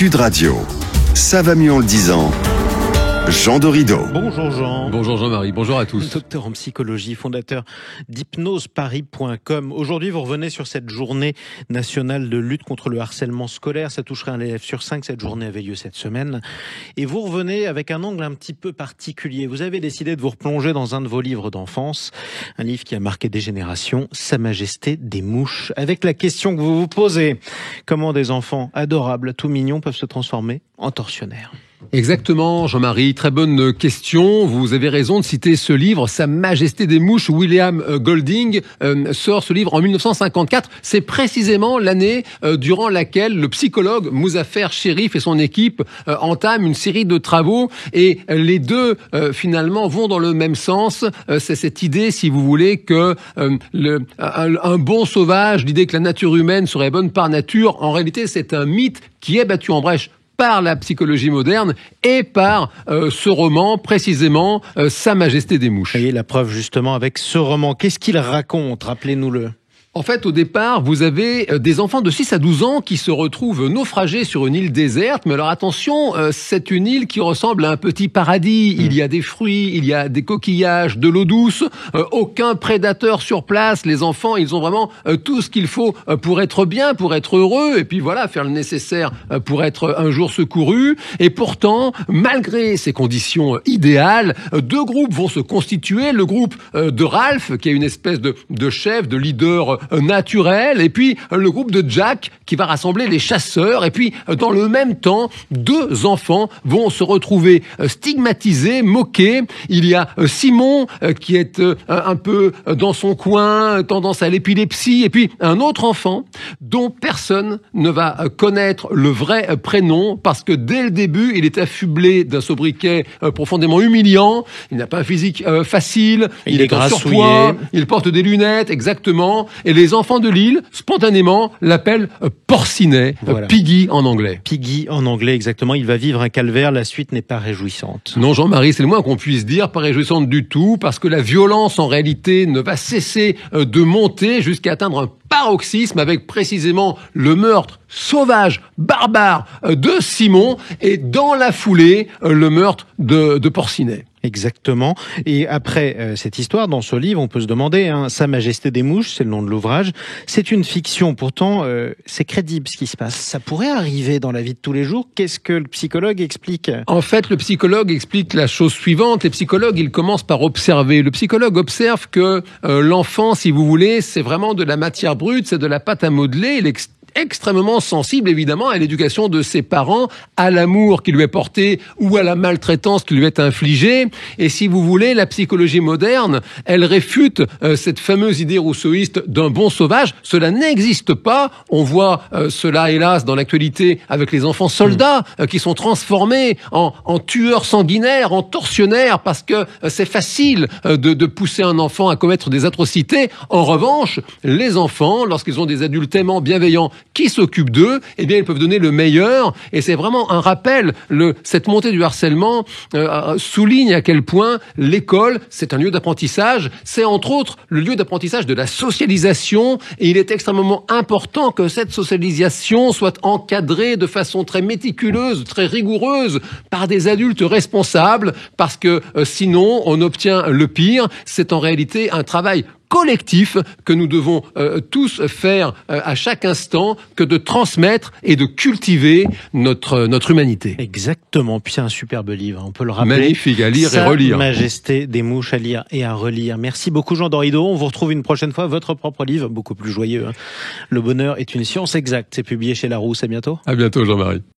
Sud Radio. Ça va mieux en le disant. Jean Dorido. Bonjour Jean. Bonjour Jean-Marie, bonjour à tous. Docteur en psychologie, fondateur d'hypnoseparis.com. Aujourd'hui, vous revenez sur cette journée nationale de lutte contre le harcèlement scolaire. Ça toucherait un élève sur 5. Cette journée avait lieu cette semaine. Et vous revenez avec un angle un petit peu particulier. Vous avez décidé de vous replonger dans un de vos livres d'enfance. Un livre qui a marqué des générations, Sa Majesté des Mouches. Avec la question que vous vous posez. Comment des enfants adorables, tout mignons, peuvent se transformer en tortionnaires ? Exactement, Jean-Marie, très bonne question. Vous avez raison de citer ce livre, Sa Majesté des Mouches. William Golding sort ce livre en 1954. C'est précisément l'année durant laquelle le psychologue Muzaffer Sherif et son équipe entament une série de travaux. Et les deux, finalement, vont dans le même sens. C'est cette idée, si vous voulez, que un bon sauvage, l'idée que la nature humaine serait bonne par nature, en réalité, c'est un mythe qui est battu en brèche par la psychologie moderne et par ce roman, précisément, Sa Majesté des Mouches. Et la preuve, justement, avec ce roman. Qu'est-ce qu'il raconte ? Rappelez-nous-le. En fait, au départ, vous avez des enfants de 6 à 12 ans qui se retrouvent naufragés sur une île déserte. Mais alors attention, c'est une île qui ressemble à un petit paradis. Il y a des fruits, il y a des coquillages, de l'eau douce, aucun prédateur sur place. Les enfants, ils ont vraiment tout ce qu'il faut pour être bien, pour être heureux, et puis voilà, faire le nécessaire pour être un jour secourus. Et pourtant, malgré ces conditions idéales, deux groupes vont se constituer. Le groupe de Ralph, qui est une espèce de chef, de leader naturel, et puis le groupe de Jack qui va rassembler les chasseurs, et puis dans le même temps, deux enfants vont se retrouver stigmatisés, moqués. Il y a Simon qui est un peu dans son coin, tendance à l'épilepsie, et puis un autre enfant dont personne ne va connaître le vrai prénom parce que dès le début, il est affublé d'un sobriquet profondément humiliant. Il n'a pas un physique facile, il est en surpoids, il porte des lunettes, exactement. Et les enfants de l'île, spontanément, l'appellent Porcinet, voilà. Piggy en anglais. Piggy en anglais, exactement. Il va vivre un calvaire, la suite n'est pas réjouissante. Non, Jean-Marie, c'est le moins qu'on puisse dire, pas réjouissante du tout, parce que la violence, en réalité, ne va cesser de monter jusqu'à atteindre un paroxysme avec précisément le meurtre sauvage, barbare de Simon et dans la foulée, le meurtre de Porcinet. Exactement. Et après cette histoire, dans ce livre, on peut se demander, Sa Majesté des Mouches, c'est le nom de l'ouvrage, c'est une fiction, pourtant c'est crédible ce qui se passe. Ça pourrait arriver dans la vie de tous les jours. Qu'est-ce que le psychologue explique ? En fait, le psychologue explique la chose suivante. Les psychologues, ils commencent par observer. Le psychologue observe que l'enfant, si vous voulez, c'est vraiment de la matière brute, c'est de la pâte à modeler. Il est extrêmement sensible, évidemment, à l'éducation de ses parents, à l'amour qui lui est porté ou à la maltraitance qui lui est infligée. Et si vous voulez, la psychologie moderne, elle réfute cette fameuse idée rousseauiste d'un bon sauvage. Cela n'existe pas. On voit cela, hélas, dans l'actualité avec les enfants soldats qui sont transformés en tueurs sanguinaires, en tortionnaires, parce que c'est facile de pousser un enfant à commettre des atrocités. En revanche, les enfants, lorsqu'ils ont des adultes aimants, bienveillants, qui s'occupent d'eux, eh bien, ils peuvent donner le meilleur. Et c'est vraiment un rappel. Cette montée du harcèlement souligne à quel point l'école, c'est un lieu d'apprentissage. C'est entre autres le lieu d'apprentissage de la socialisation. Et il est extrêmement important que cette socialisation soit encadrée de façon très méticuleuse, très rigoureuse par des adultes responsables. Parce que sinon, on obtient le pire. C'est en réalité un travail collectif que nous devons tous faire à chaque instant que de transmettre et de cultiver notre humanité. Exactement. Puis c'est un superbe livre, on peut le rappeler. Magnifique à lire et relire. Sa Majesté des Mouches à lire et à relire. Merci beaucoup Jean Dorido. On vous retrouve une prochaine fois. Votre propre livre, beaucoup plus joyeux. Le bonheur est une science exacte. C'est publié chez Larousse. À bientôt. À bientôt Jean-Marie.